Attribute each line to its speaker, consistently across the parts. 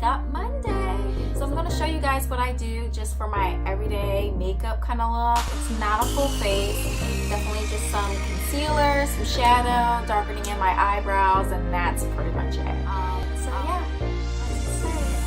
Speaker 1: Makeup Monday. So I'm going to show you guys what I do just for my everyday makeup kind of look. It's not a full face, definitely just some concealer, some shadow, darkening in my eyebrows, and that's pretty much it. So yeah, let's get started.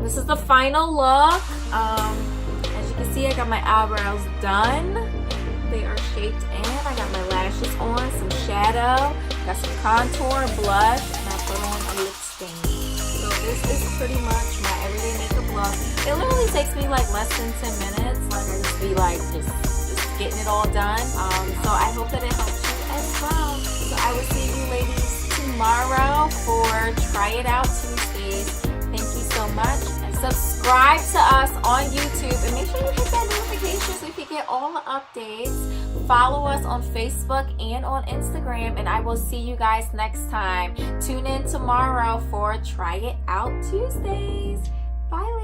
Speaker 1: this is the final look. As you can see, I got my eyebrows done. They are shaped in. I got my lashes on, some shadow, got some contour, blush, and I put on a lip stain. So this is pretty much my everyday makeup look. It literally takes me like less than 10 minutes. Like I just be like just getting it all done. So I hope that it helps you as well. So I will see you ladies tomorrow for Try It Out Tuesdays. Thank you so much. And subscribe to us on YouTube and make sure you hit that notification so you can get all the updates. Follow us on Facebook and on Instagram, and I will see you guys next time. Tune in tomorrow for Try It Out Tuesdays. Bye.